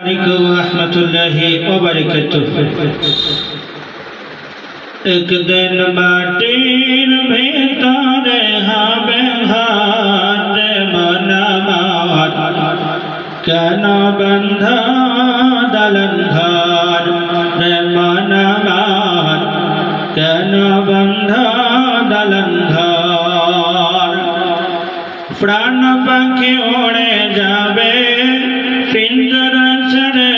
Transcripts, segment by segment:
আলাইকুম ওয়া রাহমাতুল্লাহি ওয়া বারাকাতুহু। একদিন মাটির ভিতরে হবে হাত মন আমার, কেন বন্ধ দালান ঘর রে মন আমার, কেন বন্ধ দালান ঘর। প্রাণ পাখি উড়ে যাবে পিঞ্জরা ছেড়ে,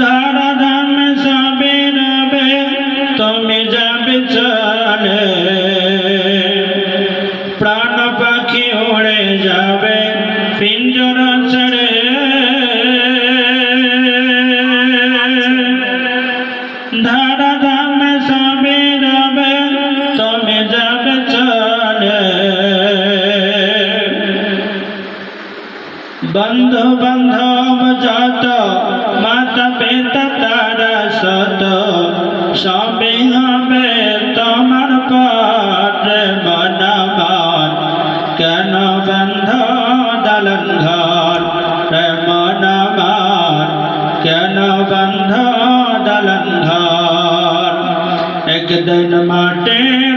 ধারা ধাম সবে রবে তুমি যাবে চলে। প্রাণ পাখি উড়ে যাবে পিঞ্জরা ছেড়ে, ধারা ধাম সবে রবে তুমি যাবে চলে। বন্ধু বান্ধব যত মাতা পিতা তারা সত, সবে হবে তোমার পর মন আমার, কেন বন্ধ দালান ঘর রে মন আমার, কেন বন্ধ দালান ঘর। একদিন মাটির